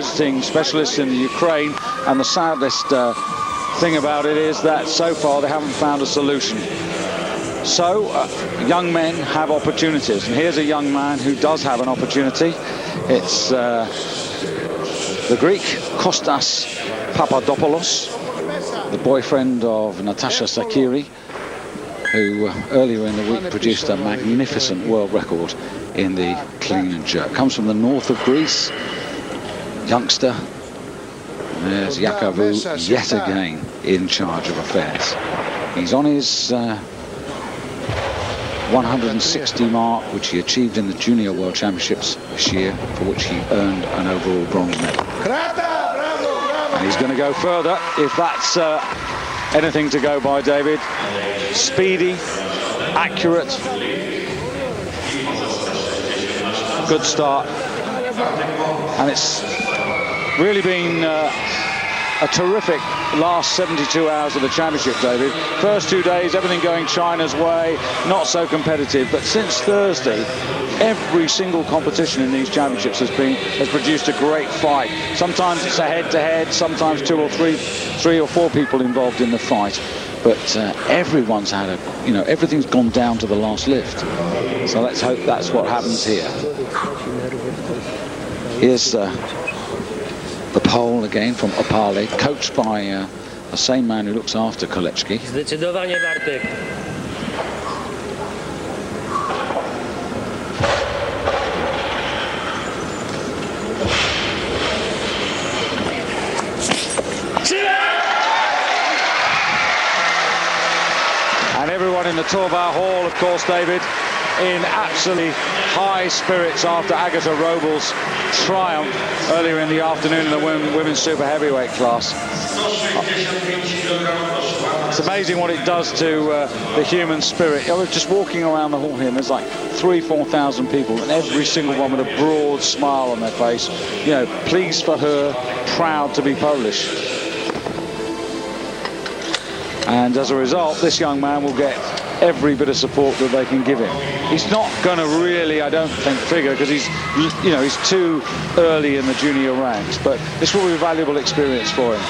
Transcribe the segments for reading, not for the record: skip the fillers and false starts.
visiting specialists in the Ukraine, and the saddest thing about it is that so far they haven't found a solution. So young men have opportunities, and here's a young man who does have an opportunity. It's the Greek Kostas Papadopoulos, the boyfriend of Natasha Sakiri, who earlier in the week produced a magnificent world record in the clean and jerk. Comes from the north of Greece, youngster. There's Yakovou yet again in charge of affairs. He's on his 160 mark, which he achieved in the Junior World Championships this year, for which he earned an overall bronze medal. And he's going to go further if that's anything to go by, David. Speedy, accurate, good start, and it's really been a terrific last 72 hours of the championship, David. First 2 days, everything going China's way, not so competitive, but since Thursday, every single competition in these championships has produced a great fight. Sometimes it's a head-to-head, sometimes two or three or four people involved in the fight, but everyone's had everything's gone down to the last lift. So let's hope that's what happens here. Here's the pole again from Opale, coached by the same man who looks after Kolechki. Zdecydowanie Bartek. And everyone in the Torbar Hall, of course, David, in absolutely high spirits after Agata Robles' triumph earlier in the afternoon in the women's super heavyweight class. It's amazing what it does to the human spirit. I was just walking around the hall here, and there's like 3,000-4,000 people, and every single one with a broad smile on their face, pleased for her, proud to be Polish. And as a result, this young man will get every bit of support that they can give him. He's not going to really, I don't think, figure, because he's too early in the junior ranks, but this will be a valuable experience for him.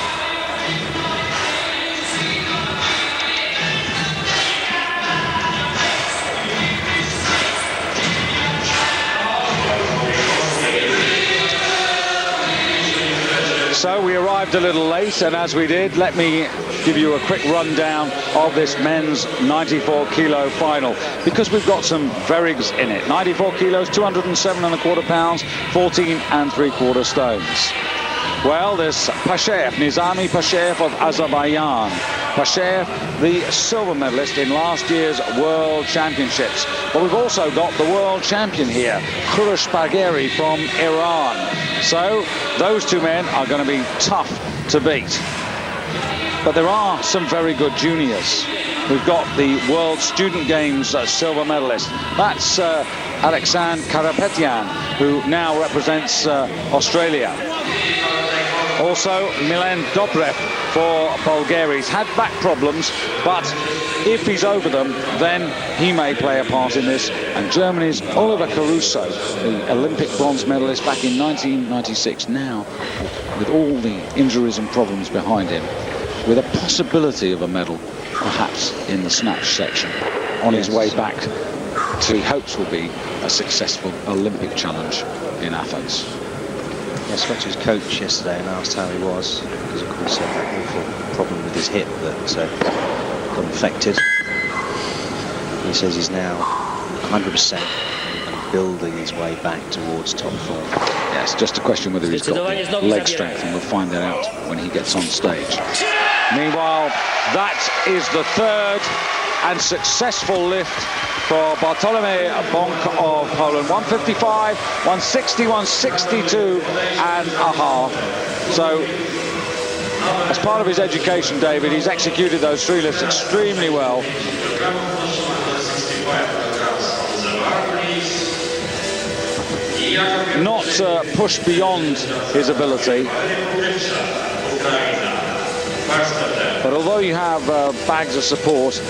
So we arrived a little late, and as we did, let me give you a quick rundown of this men's 94 kilo final, because we've got some verigs in it. 94 kilos, 207.25 pounds, 14.75 stones. Well, there's Pashev, Nizami Pashev of Azerbaijan. Pashev, the silver medalist in last year's World Championships. But we've also got the world champion here, Kurush Bagheri from Iran. So those two men are going to be tough to beat. But there are some very good juniors. We've got the World Student Games silver medalist. That's Alexander Karapetyan, who now represents Australia. Also, Milan Dobrev for Bulgaria. He's had back problems, but if he's over them, then he may play a part in this. And Germany's Oliver Caruso, the Olympic bronze medalist back in 1996, now with all the injuries and problems behind him, with a possibility of a medal, perhaps in the snatch section, on his way back to he hopes will be a successful Olympic challenge in Athens. I spoke to his coach yesterday and asked how he was, because of course he had that awful problem with his hip that got infected. He says he's now 100% and building his way back towards top form. Yeah, it's just a question whether he's got the leg strength, and we'll find that out when he gets on stage. Meanwhile, that is the third and successful lift for Bartolomej Bonk of Poland. 155, 160, 162 and a half. So, as part of his education, David, he's executed those three lifts extremely well. Not pushed beyond his ability. But although you have bags of support,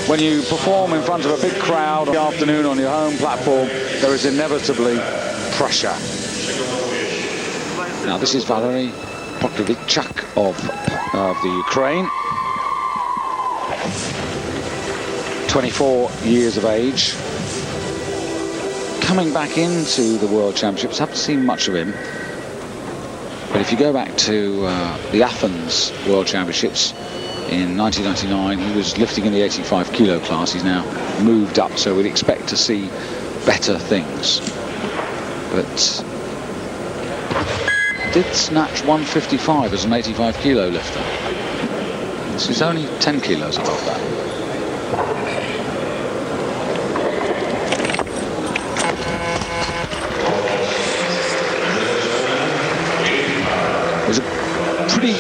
when you perform in front of a big crowd in the afternoon on your home platform, there is inevitably pressure. Now this is Valery Poklevichuk of the Ukraine. 24 years of age. Coming back into the World Championships, haven't seen much of him. But if you go back to the Athens World Championships in 1999, he was lifting in the 85 kilo class. He's now moved up, so we'd expect to see better things. But did snatch 155 as an 85 kilo lifter. This is only 10 kilos above that. Was a pretty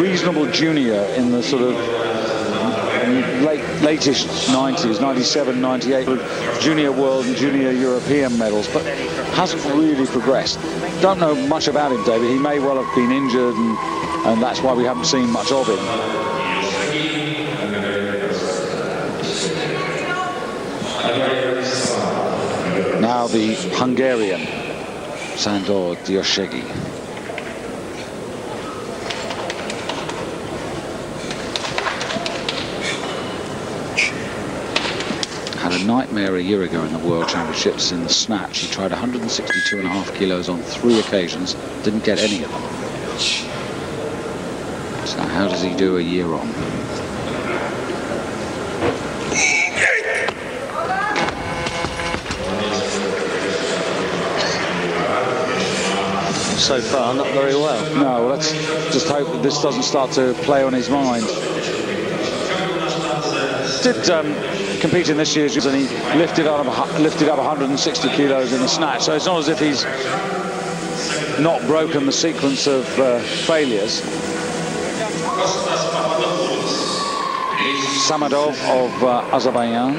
reasonable junior in the sort of late-ish 90s, 97, 98, with junior world and junior European medals, but hasn't really progressed. Don't know much about him, David. He may well have been injured, and that's why we haven't seen much of him. Now the Hungarian, Sandor Diószegi. Had a nightmare a year ago in the World Championships in the snatch. He tried 162.5 kilos on 3 occasions, didn't get any of them. So how does he do a year on? So far, not very well. No, let's just hope that this doesn't start to play on his mind. Did compete in this year's, and he lifted up 160 kilos in the snatch. So it's not as if he's not broken the sequence of failures. Samadov of Azerbaijan.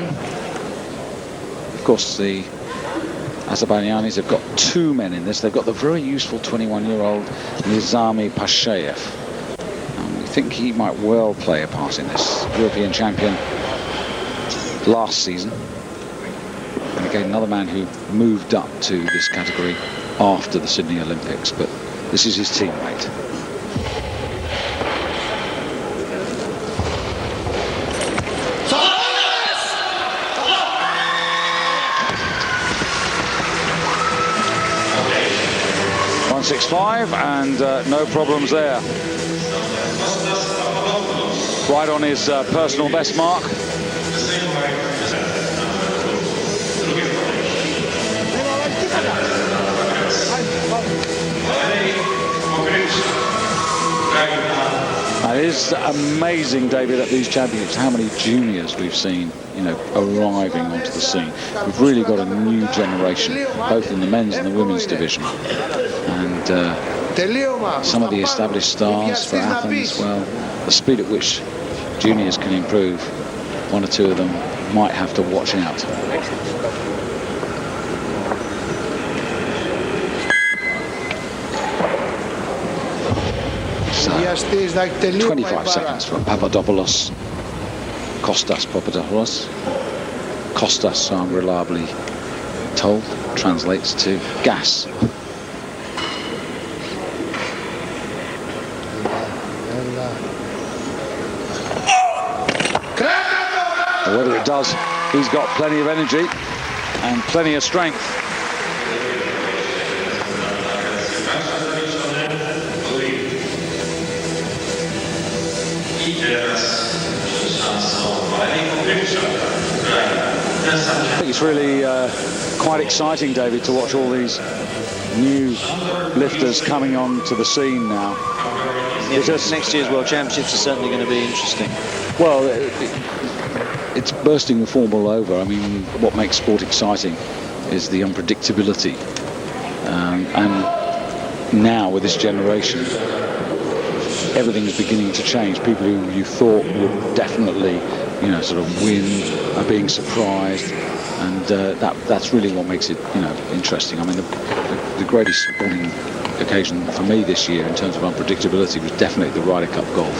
Of course, the Azerbaijanis have got 2 men in this. They've got the very useful 21-year-old Nizami Pashayev. We think he might well play a part in this. European champion last season. And again, another man who moved up to this category after the Sydney Olympics, but this is his teammate. And no problems there. Right on his personal best mark. It is amazing, David, at these championships how many juniors we've seen, you know, arriving onto the scene. We've really got a new generation, both in the men's and the women's division. And some of the established stars for Athens, well, the speed at which juniors can improve, 1 or 2 of them might have to watch out. So, 25 seconds for Papadopoulos, Kostas Papadopoulos. Kostas, I'm reliably told, translates to gas. Whether it does, he's got plenty of energy and plenty of strength. I think it's really quite exciting, David, to watch all these new lifters coming onto the scene now. Because next year's World Championships are certainly going to be interesting. Well, it's bursting the form all over. I mean, what makes sport exciting is the unpredictability. And now, with this generation, everything's beginning to change. People who you thought would definitely, you know, sort of win are being surprised. And that's really what makes it, you know, interesting. I mean, the greatest sporting occasion for me this year in terms of unpredictability was definitely the Ryder Cup golf.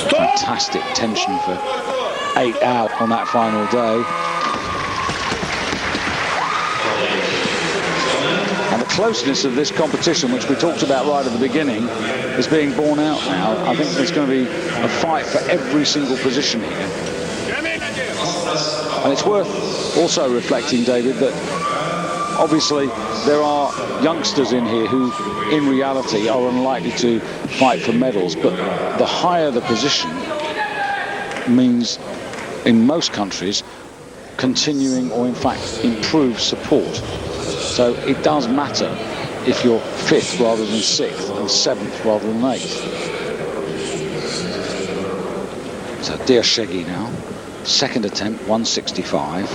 Fantastic tension for 8 out on that final day. And the closeness of this competition, which we talked about right at the beginning, is being borne out now. I think there's going to be a fight for every single position here. And it's worth also reflecting, David, that obviously there are youngsters in here who, in reality, are unlikely to fight for medals. But the higher the position means, in most countries, continuing or, in fact, improved support. So it does matter if you're 5th rather than 6th and 7th rather than 8th. So Diashegi now, second attempt, 165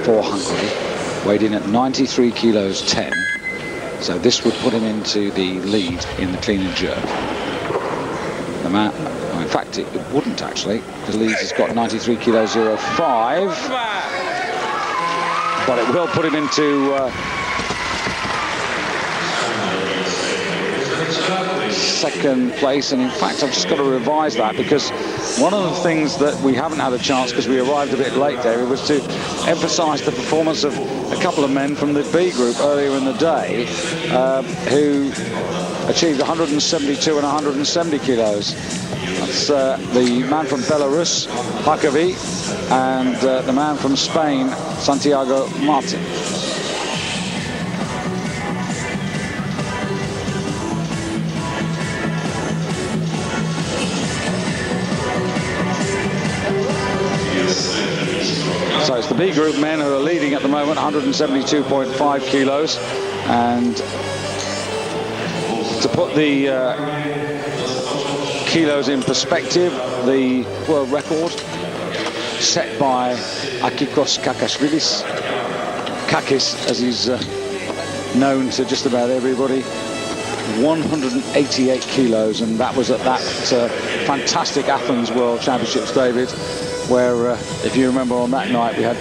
for Hungary, weighed in at 93 kilos 10. So this would put him into the lead in the clean and jerk. The man, well, in fact, it wouldn't actually, because Leeds has got 93 kilos 05. But it will put him into second place. And in fact, I've just got to revise that, because one of the things that we haven't had a chance, because we arrived a bit late, David, was to emphasize the performance of a couple of men from the B group earlier in the day who achieved 172 and 170 kilos. That's the man from Belarus, Pakavi, and the man from Spain, Santiago Martin. So it's the B group men who are leading at the moment, 172.5 kilos. And to put the kilos in perspective, the world record set by Akikos Kakashvilis, Kakis as he's known to just about everybody, 188 kilos, and that was at that fantastic Athens World Championships, David, where if you remember on that night we had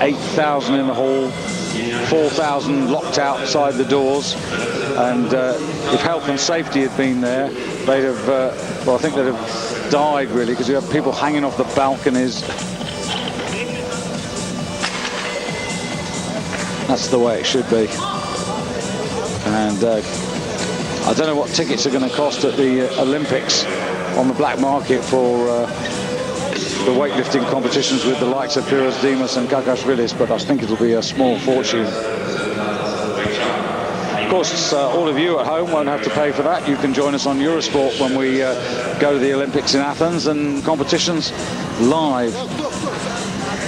8,000 in the hall, 4,000 locked outside the doors, and if health and safety had been there, they'd have, well, I think they'd have died really, because you have people hanging off the balconies. That's the way it should be. And I don't know what tickets are going to cost at the Olympics on the black market for the weightlifting competitions with the likes of Piros Dimas and Kakashvilis, but I think it'll be a small fortune. Of course, all of you at home won't have to pay for that. You can join us on Eurosport when we go to the Olympics in Athens and competitions live.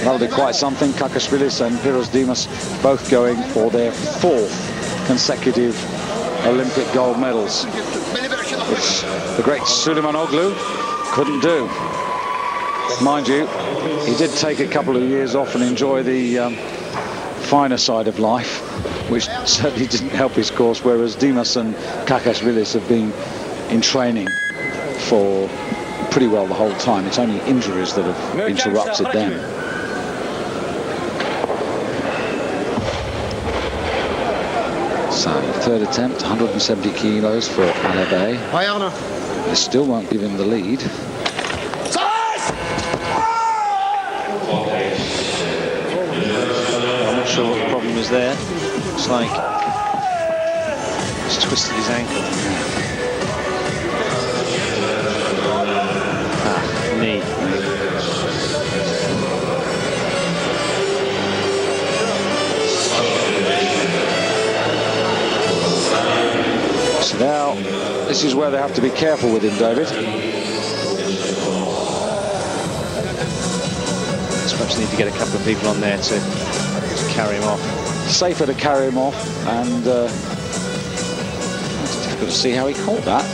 That'll be quite something. Kakashvilis and Piros Dimas both going for their 4th consecutive Olympic gold medals, which the great Suleimanoglu couldn't do. Mind you, he did take a couple of years off and enjoy the finer side of life, which certainly didn't help his course, whereas Dimas and Kakashvilis have been in training for pretty well the whole time. It's only injuries that have interrupted them. So, third attempt, 170 kilos for Alebe. They still won't give him the lead. I'm not sure what the problem is there. Looks like he's twisted his ankle. Knee. So now, this is where they have to be careful with him, David. Perhaps need to get a couple of people on there to carry him off. Safer to carry him off, and it's difficult to see how he caught that.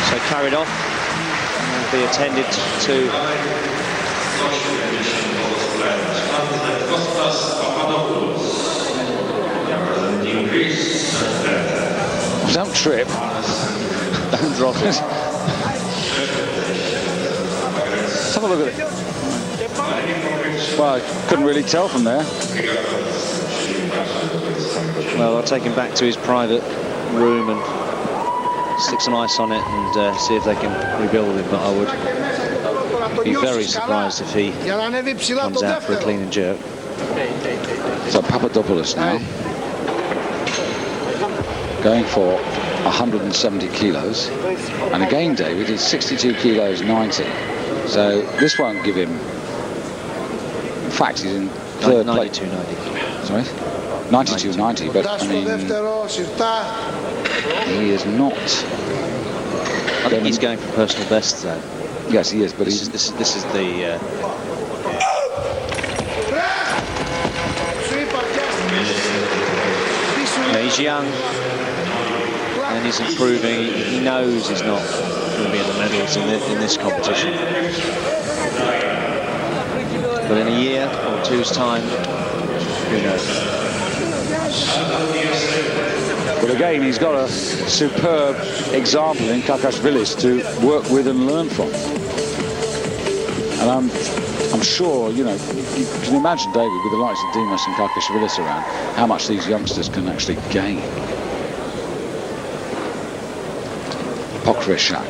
So carried off and will be attended to. Don't trip. Don't drop it. Let's have a look at it. Well, I couldn't really tell from there. Well, I'll take him back to his private room and stick some ice on it and see if they can rebuild him, but I would be very surprised if he comes out for a clean and jerk. So Papadopoulos now going for 170 kilos, and again David is 62 kilos 90, so this won't give him, in fact he's in third place. 92.90. Sorry, 92.90, but I mean he is not. I think he's going for personal best though. Yes, he is, but this is the he's young and he's improving. He knows he's not going to be in the medals in this competition, but in a year or two's time, who knows. But again, he's got a superb example in Kakashvilis to work with and learn from. And I'm sure, you know, you can imagine, David, with the likes of Dimas and Kakashvilis around, how much these youngsters can actually gain. Pokreshak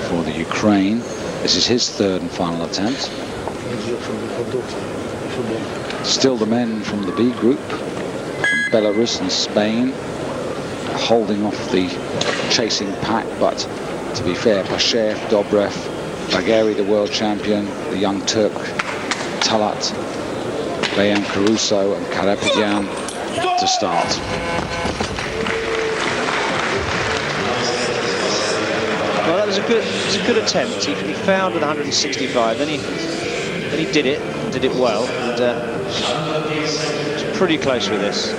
for the Ukraine. This is his third and final attempt. Still the men from the B group, from Belarus and Spain, holding off the chasing pack, but to be fair, Pashev, Dobrev, Bagheri, the world champion, the young Turk, Talat, Bayam Caruso and Karapetyan to start. Well, that was a good attempt. He failed with 165. Then he did it well, and was pretty close with this.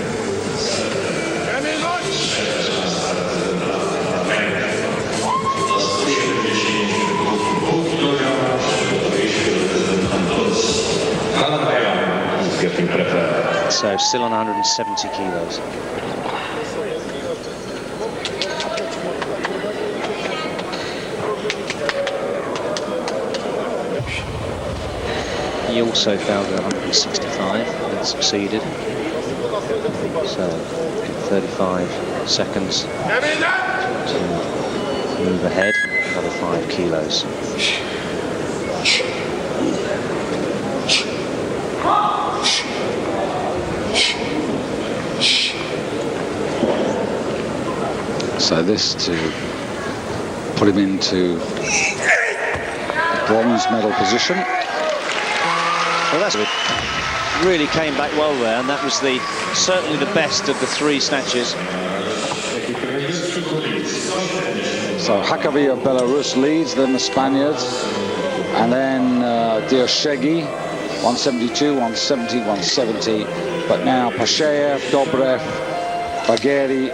So still on 170 kilos. He also failed at 165 and succeeded. So 35 seconds to move ahead, another 5 kilos. So this to put him into bronze medal position. Well, that's really came back well there, and that was certainly the best of the 3 snatches. So Hakavi of Belarus leads, then the Spaniards, and then Dioshegi, 172, 170, 170. But now Pashev, Dobrev, Bagheri,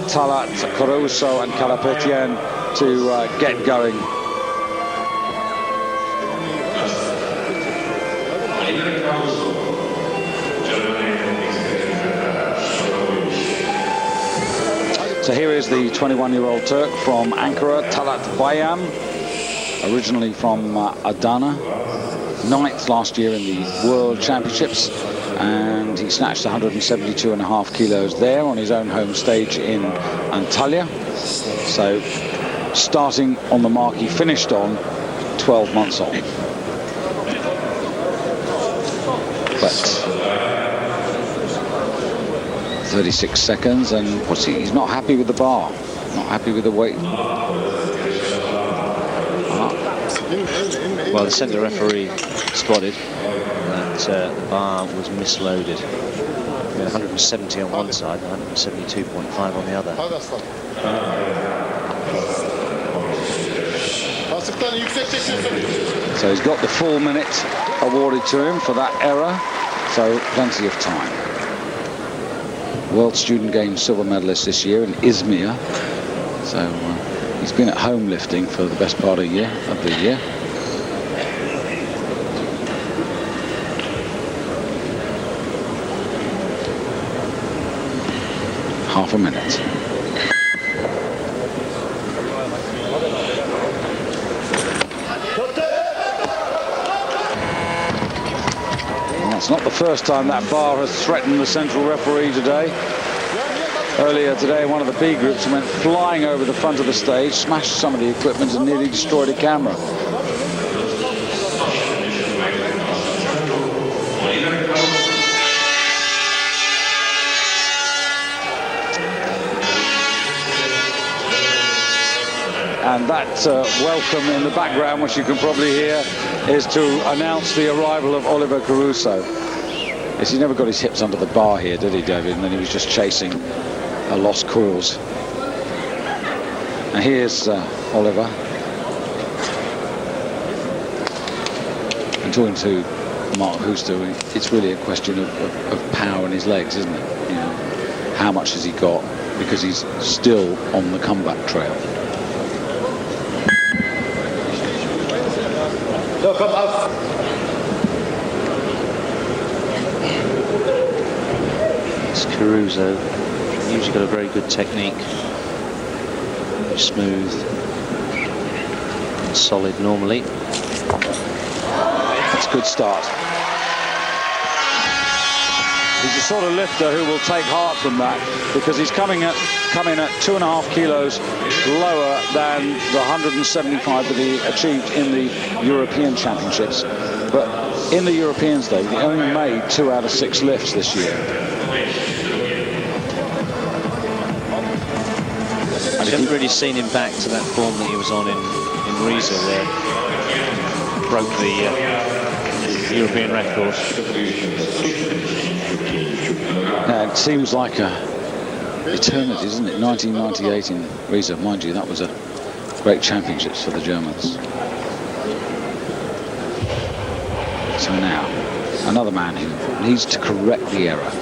Talat, Caruso and Karapetyan to get going. So here is the 21-year-old Turk from Ankara, Talat Bayam, originally from Adana, 9th last year in the World Championships, and he snatched 172.5 kilos there on his own home stage in Antalya. So starting on the mark he finished on 12 months on. But 36 seconds, and what's he's not happy with the bar, not happy with the weight. Well, the centre referee spotted that the bar was misloaded. 170 on one side, 172.5 on the other. So he's got the full minute awarded to him for that error, so plenty of time. World Student Games silver medalist this year in Izmir. So he's been at home lifting for the best part of the year. Half a minute. Well, it's not the first time that bar has threatened the central referee today. earlier today in one of the B groups and went flying over the front of the stage, smashed some of the equipment and nearly destroyed a camera. And that welcome in the background, which you can probably hear, is to announce the arrival of Oliver Caruso. Yes, he never got his hips under the bar here, did he, David? And then he was just chasing a lost cause. Now here's Oliver. And talking to Mark Huster, it's really a question of power in his legs, isn't it? You know, how much has he got? Because he's still on the comeback trail. It's Caruso. Usually got a very good technique. Very smooth and solid normally. That's a good start. He's the sort of lifter who will take heart from that, because he's coming in at 2.5 kilos lower than the 175 that he achieved in the European Championships. But in the Europeans, though, he only made 2 out of 6 lifts this year. I haven't really seen him back to that form that he was on in Riesa, where he broke the European record. It seems like a eternity, isn't it? 1998 in Riesa, mind you, that was a great championships for the Germans. So now, another man who needs to correct the error.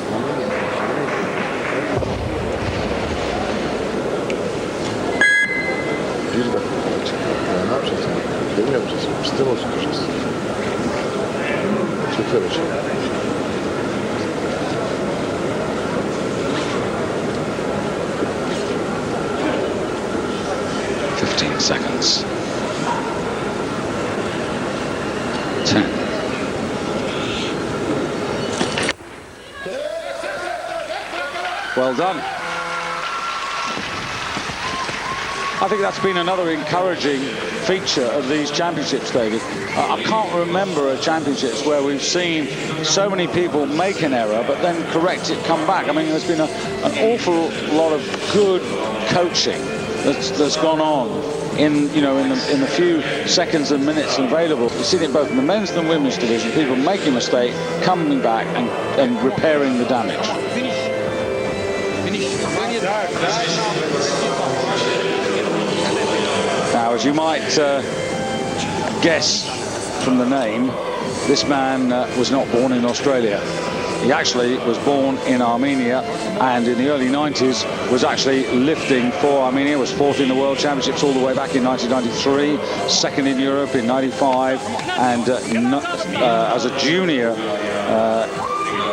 Seconds. 10. Well done. I think that's been another encouraging feature of these championships, David. I can't remember a championships where we've seen so many people make an error but then correct it, come back. I mean, there's been an awful lot of good coaching that's gone on in the few seconds and minutes available. You've seen it both in the men's and women's division, people making a mistake, coming back and repairing the damage. Now, as you might guess from the name, this man was not born in Australia. He actually was born in Armenia, and in the early 90s was actually lifting for Armenia, was 4th in the World Championships all the way back in 1993, 2nd in Europe in 95, and as a junior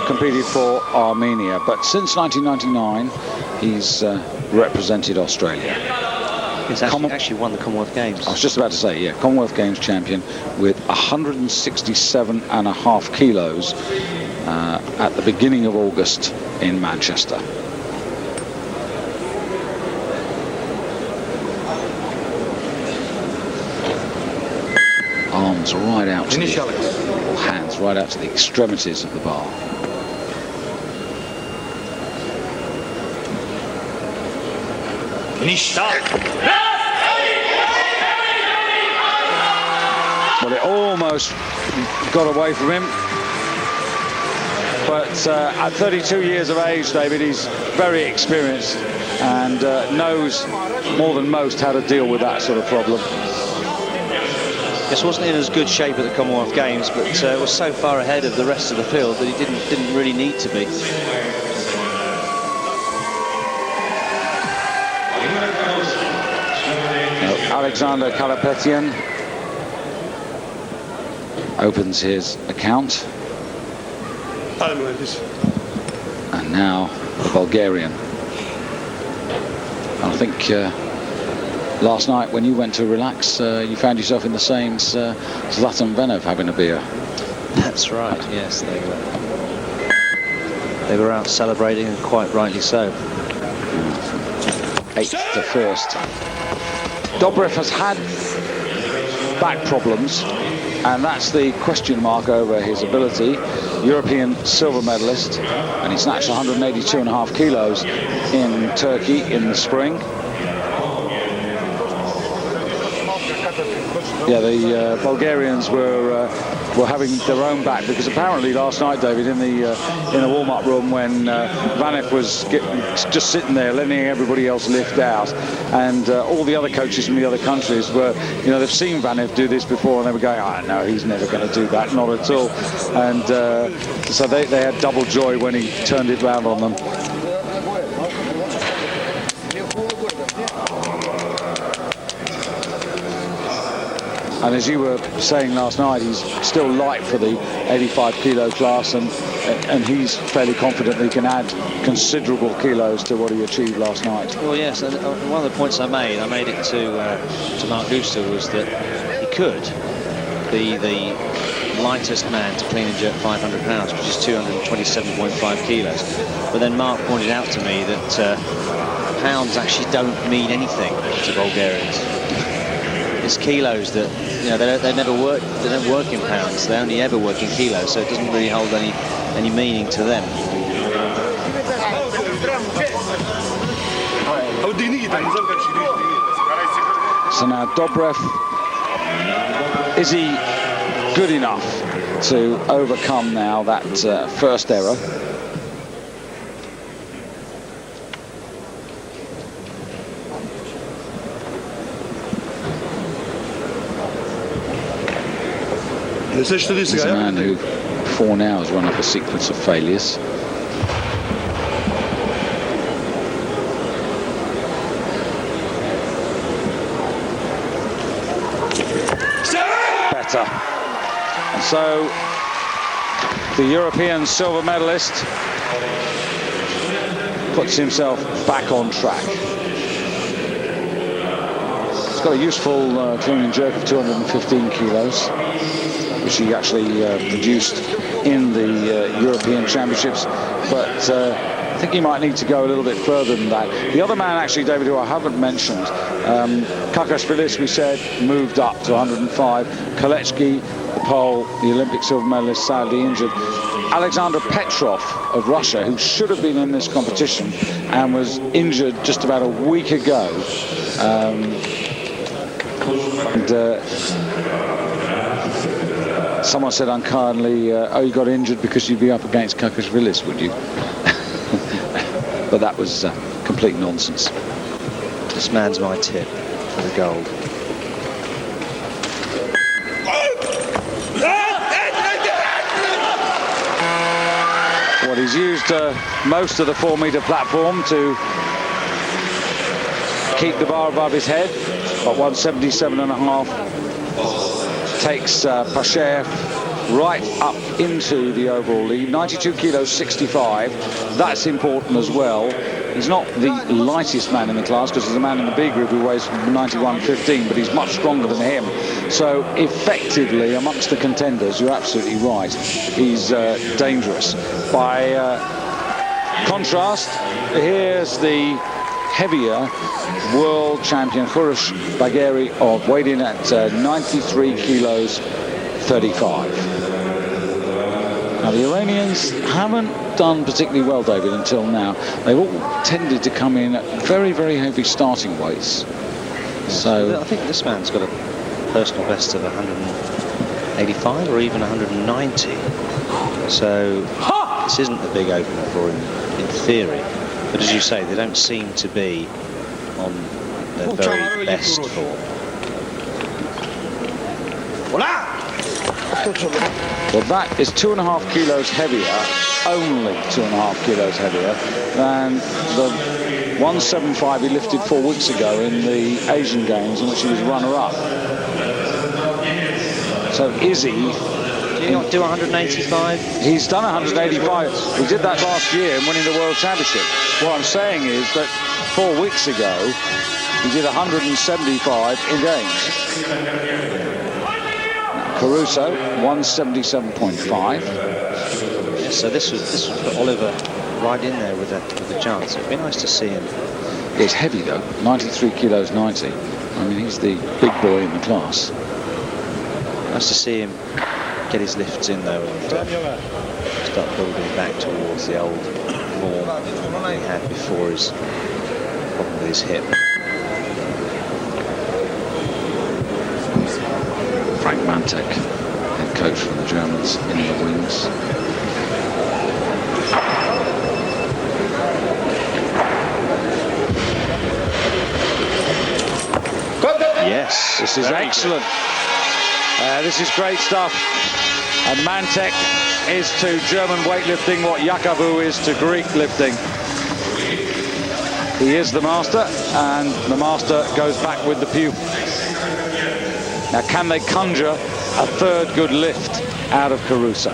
competed for Armenia. But since 1999, he's represented Australia. He's actually won the Commonwealth Games. I was just about to say, yeah, Commonwealth Games champion with 167.5 kilos at the beginning of August in Manchester. Arms right out to hands right out to the extremities of the bar. Well, it almost got away from him. But at 32 years of age, David, he's very experienced and knows more than most how to deal with that sort of problem. Just wasn't in as good shape at the Commonwealth Games, but was so far ahead of the rest of the field that he didn't really need to be. Alexander Karapetyan opens his account. And now the Bulgarian. And I think last night when you went to relax, you found yourself in the same Zlatan Venov having a beer. That's right, yes, they were out celebrating, and quite rightly so. 8th to 1st. Dobrev has had back problems, and that's the question mark over his ability. European silver medalist, and he snatched 182.5 kilos in Turkey in the spring. Yeah, the Bulgarians were having their own back, because apparently last night, David, in the warm-up room, when Vanev was just sitting there letting everybody else lift out, and all the other coaches from the other countries were, they've seen Vanev do this before, and they were going, "Oh no, he's never going to do that, not at all." And so they had double joy when he turned it round on them. And as you were saying last night, he's still light for the 85 kilo class, and he's fairly confident he can add considerable kilos to what he achieved last night. Well, yes, and one of the points I made it to Mark Gooster, was that he could be the lightest man to clean and jerk 500 pounds, which is 227.5 kilos. But then Mark pointed out to me that pounds actually don't mean anything to Bulgarians. It's kilos that, they never work. They don't work in pounds. They only ever work in kilos. So it doesn't really hold any meaning to them. So now Dobrev, is he good enough to overcome now that first error? He's a man who, before now, has run up a sequence of failures. Better. And so, the European silver medalist puts himself back on track. He's got a useful clean and jerk of 215 kilos. Which he actually produced in the European Championships, but I think he might need to go a little bit further than that. The other man, actually, David, who I haven't mentioned, Kakashvilis, we said, moved up to 105. Kolechki, the Pole, the Olympic silver medalist, sadly injured. Alexander Petrov of Russia, who should have been in this competition and was injured just about a week ago. Someone said unkindly, "Oh, you got injured because you'd be up against Kakashvilis, would you?" But that was complete nonsense. This man's my tip for the gold. Well, he's used most of the 4-meter platform to keep the bar above his head, but 177.5. Takes Pashev right up into the overall lead. 92 kilos, 65. That's important as well. He's not the lightest man in the class, because there's a man in the B group who weighs 91.15, but he's much stronger than him. So effectively, amongst the contenders, you're absolutely right, he's dangerous. By contrast, here's the heavier world champion Khurush Bagheri, weighed in at 93 kilos 35. Now the Iranians haven't done particularly well, David, until now. They've all tended to come in at very, very heavy starting weights. So I think this man's got a personal best of 185 or even 190. So this isn't a big opener for him in theory. But as you say, they don't seem to be on their very best form. Well, that is 2.5 kilos heavier, only 2.5 kilos heavier than the 175 he lifted 4 weeks ago in the Asian Games, in which he was runner-up. So is he? Did he not do 185? He's done 185. He did that last year in winning the World Championship. What I'm saying is that 4 weeks ago, he did 175 in Games. Caruso, 177.5. Yes, so this was for Oliver right in there with a chance. It'd be nice to see him. He's heavy though, 93 kilos 90. I mean, he's the big boy in the class. Nice to see him get his lifts in though and start building back towards the old form he had before his problem with his hip. Frank Mantek, head coach from the Germans in the wings. Yes, this is excellent. This is great stuff. And Mantek is to German weightlifting what Yakubu is to Greek lifting. He is the master, and the master goes back with the pupil. Now, can they conjure a third good lift out of Caruso?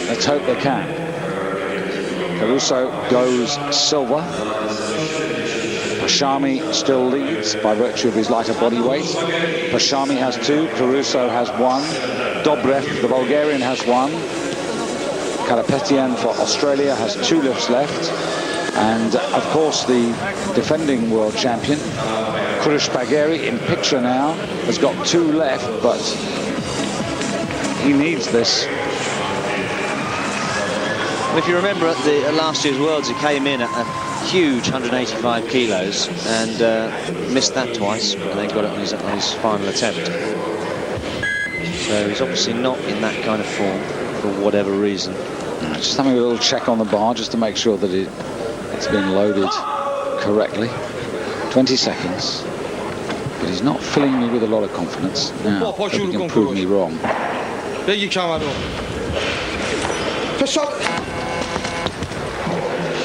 Let's hope they can. Caruso goes silver. Hashami still leads by virtue of his lighter body weight. Hashami has 2, Caruso has 1, Dobrev, the Bulgarian, has 1. Karapetian for Australia has 2 lifts left. And of course the defending world champion, Kurush Bagheri, in picture now, has got 2 left, but he needs this. Well, if you remember at last year's Worlds, he came in at a huge 185 kilos and missed that twice, and then got it on his final attempt. So he's obviously not in that kind of form for whatever reason. Just having a little check on the bar just to make sure that it's been loaded correctly. 20 seconds. But he's not filling me with a lot of confidence. Now, hope he can prove me wrong.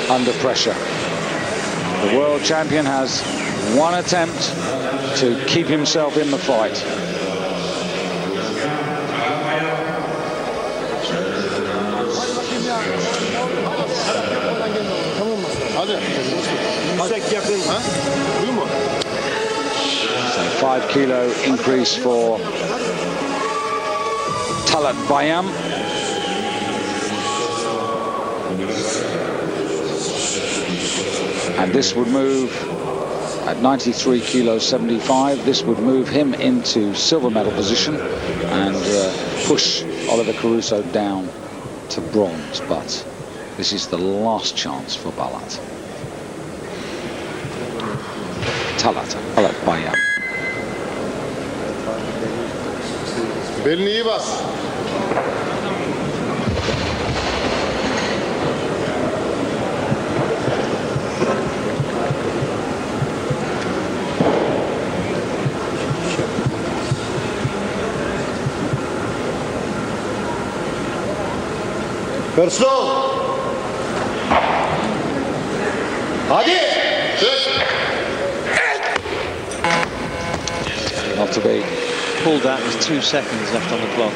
Under pressure. The world champion has 1 attempt to keep himself in the fight. So 5 kilo increase for Talat Bayam. And this would move at 93 kilos 75. This would move him into silver medal position and push Oliver Caruso down to bronze. But this is the last chance for Talat Bayam. Belini iyi bas. Hırslı ol. Hadi. Not to be. Pulled that with 2 seconds left on the clock.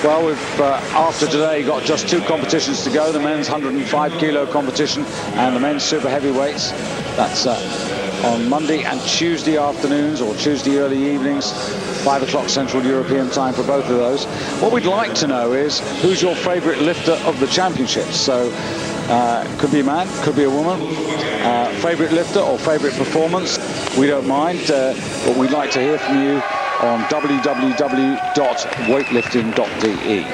Well, we've, after today, got just 2 competitions to go. The men's 105 kilo competition and the men's super heavyweights. That's on Monday and Tuesday afternoons, or Tuesday early evenings, 5 o'clock Central European time for both of those. What we'd like to know is who's your favorite lifter of the championships. So could be a man, could be a woman. Favorite lifter or favorite performance, we don't mind, but we'd like to hear from you on www.weightlifting.de.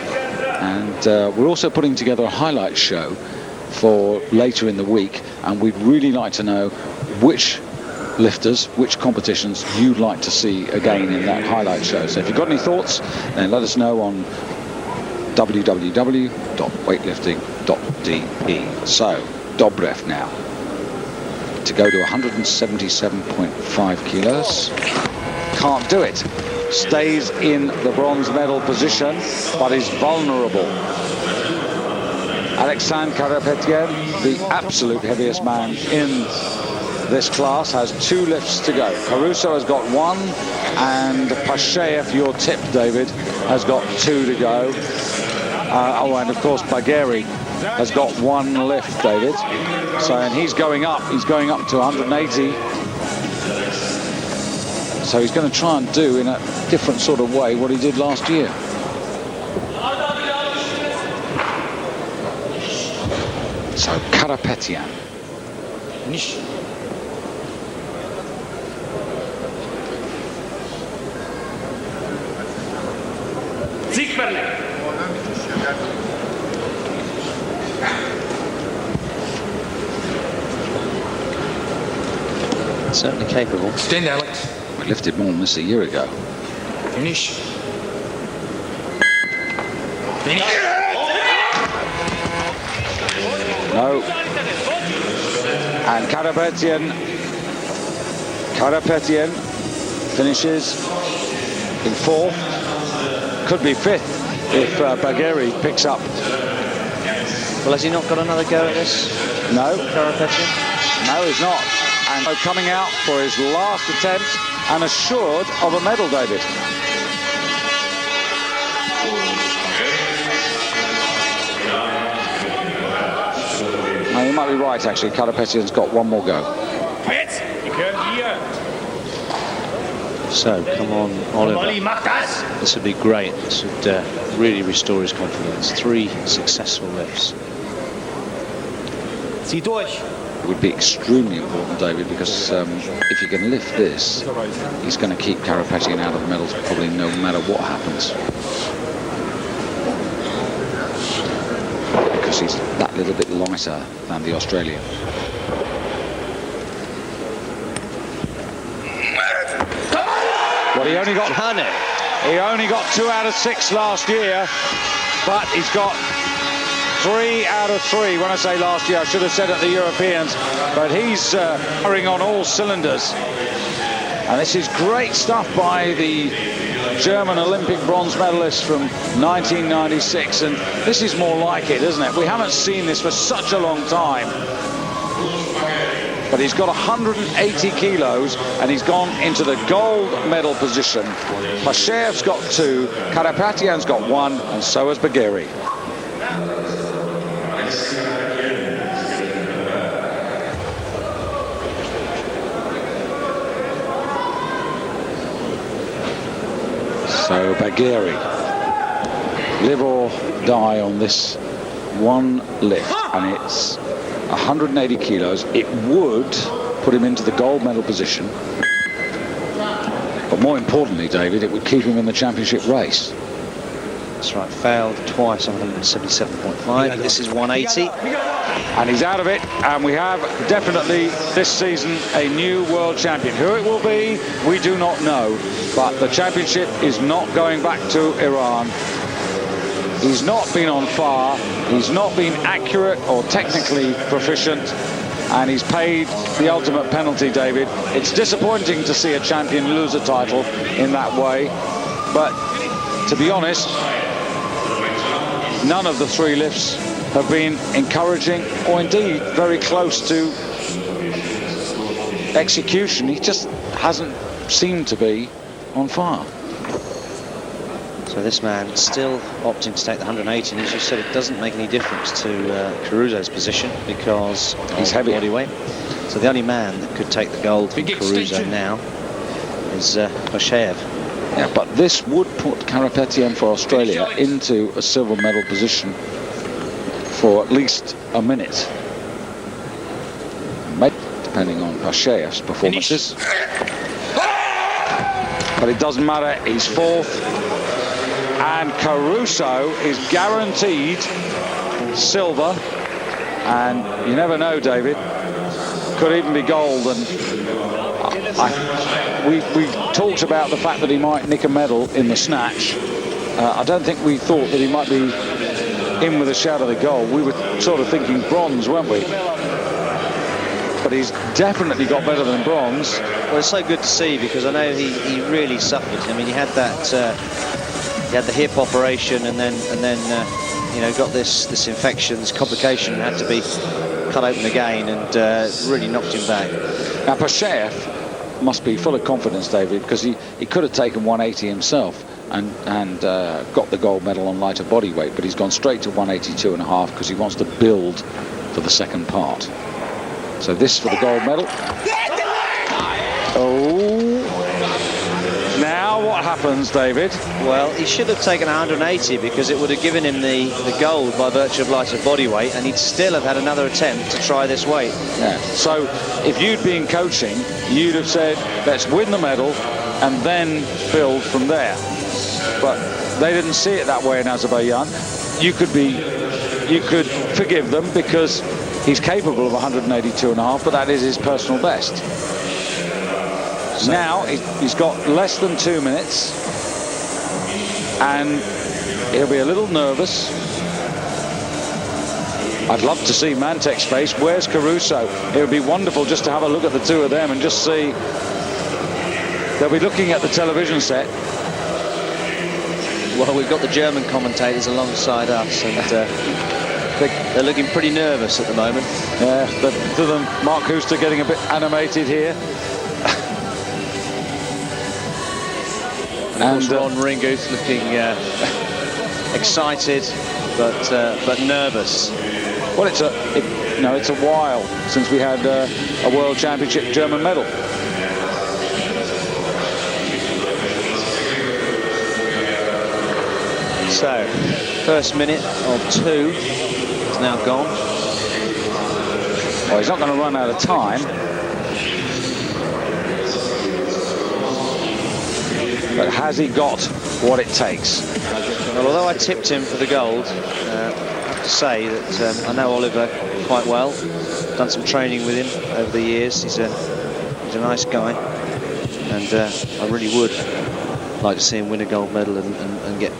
And we're also putting together a highlight show for later in the week, and we'd really like to know which lifters, which competitions you'd like to see again in that highlight show. So if you've got any thoughts, then let us know on www.weightlifting.de. So Dobrev now to go to 177.5 kilos. Can't do it. Stays in the bronze medal position, but is vulnerable. Alexandre Karapetyan, the absolute heaviest man in this class, has 2 lifts to go. Caruso has got 1, and Pashayev, your tip, David, has got 2 to go. And of course Bagheri has got 1 lift, David. So, and he's going up to 180. So he's going to try and do in a different sort of way what he did last year. So Karapetyan. Certainly capable. Stand, Alex. We lifted more than this a year ago. Finish. No. And Karapetyan finishes in 4th. Could be 5th if Bagheri picks up. Well, has he not got another go at this? No. Karapetyan? No, he's not. And coming out for his last attempt and assured of a medal, David. Now, you might be right, actually. Karapetyan's got one more go. So, come on, Oliver. This would be great. This would really restore his confidence. 3 successful lifts. It would be extremely important, David, because if he can lift this, he's going to keep Karapetyan out of the medals probably no matter what happens. Because he's that little bit lighter than the Australian. Well, he only got 2 out of 6 last year, but he's got 3 out of 3. When I say last year, I should have said at the Europeans, but he's firing on all cylinders. And this is great stuff by the German Olympic bronze medalist from 1996, and this is more like it, isn't it? We haven't seen this for such a long time. But he's got 180 kilos, and he's gone into the gold medal position. Pashev's got 2, Karapetyan's got 1, and so has Bagheri. So Bagheri, live or die on this one lift, and it's 180 kilos. It would put him into the gold medal position, but more importantly, David, it would keep him in the championship race. That's right, failed twice on 177.5. This is 180. And he's out of it, and we have definitely this season a new world champion. Who it will be, we do not know, but the championship is not going back to Iran. He's not been on fire, he's not been accurate or technically proficient, and he's paid the ultimate penalty, David. It's disappointing to see a champion lose a title in that way, but to be honest, none of the 3 lifts have been encouraging or indeed very close to execution. He just hasn't seemed to be on fire. So this man still opting to take the 180, and as you said, it doesn't make any difference to Caruso's position because he's heavy body weight. So the only man that could take the gold from Caruso now is Pashev. Yeah, but this would put Karapetyan for Australia into a silver medal position for at least a minute, maybe depending on Pashev's performances. But it doesn't matter, he's 4th, and Caruso is guaranteed silver, and you never know, David, could even be gold. And we talked about the fact that he might nick a medal in the snatch. I don't think we thought that he might be in with a shout of the gold. We were sort of thinking bronze, weren't we? But he's definitely got better than bronze. Well, it's so good to see, because I know he really suffered. I mean, he had that he had the hip operation, and then you know, got this infection, this complication, had to be cut open again, and really knocked him back. Now Pashev must be full of confidence, David, because he could have taken 180 himself and got the gold medal on lighter body weight, but he's gone straight to 182.5 because he wants to build for the second part. So this for the gold medal. Oh, now Now what happens, David? Well, he should have taken 180 because it would have given him the gold by virtue of lighter body weight, and he'd still have had another attempt to try this weight. Yeah. So if you'd been coaching, you'd have said, let's win the medal and then build from there. But they didn't see it that way in Azerbaijan. You could forgive them because he's capable of 182.5, but that is his personal best. So now he's got less than 2 minutes, and he'll be a little nervous. I'd love to see Mantek's face. Where's Caruso? It would be wonderful just to have a look at the two of them and just see. They'll be looking at the television set. Well, we've got the German commentators alongside us, and they're looking pretty nervous at the moment. Yeah, Mark Huster getting a bit animated here. And Ron Ringuth looking excited, but nervous. Well, it's a while since we had a World Championship German medal. So, first minute of 2 is now gone. Well, he's not going to run out of time. But has he got what it takes? Well, although I tipped him for the gold, I have to say that I know Oliver quite well. Done some training with him over the years. He's a nice guy, and I really would like to see him win a gold medal and get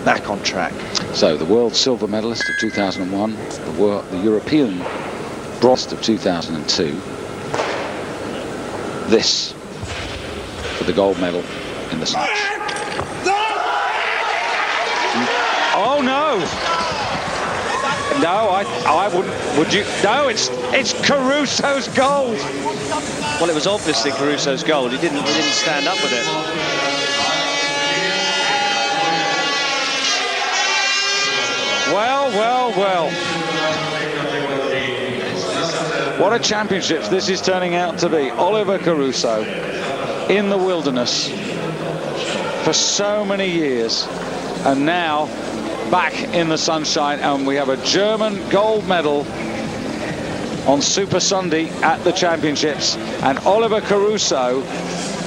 back on track. So the world silver medalist of 2001, the European bronze of 2002. This for the gold medal in the snatch. Oh no! No, I wouldn't. Would you? No, it's Caruso's gold. Well, it was obviously Caruso's gold. He didn't stand up with it. Well. What a championships this is turning out to be. Oliver Caruso in the wilderness for so many years, and now back in the sunshine, and we have a German gold medal on Super Sunday at the championships, and Oliver Caruso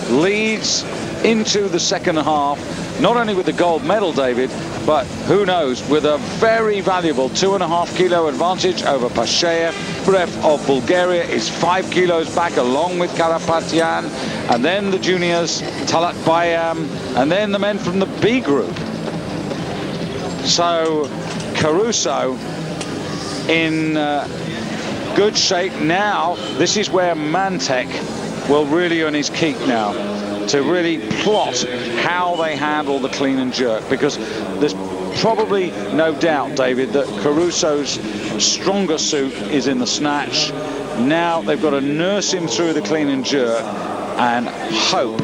leads into the second half, not only with the gold medal, David, but who knows, with a very valuable 2.5 kilo advantage over Pashev. Brev of Bulgaria is 5 kilos back, along with Karapetyan, and then the juniors, Talat Bayam, and then the men from the B group. So Caruso in good shape now. This is where Mantek will really earn his keep now, to really plot how they handle the clean and jerk, because there's probably no doubt, David, that Caruso's stronger suit is in the snatch. Now they've got to nurse him through the clean and jerk and hope,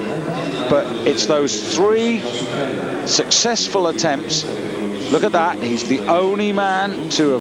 but it's those 3 successful attempts. Look at that, he's the only man to have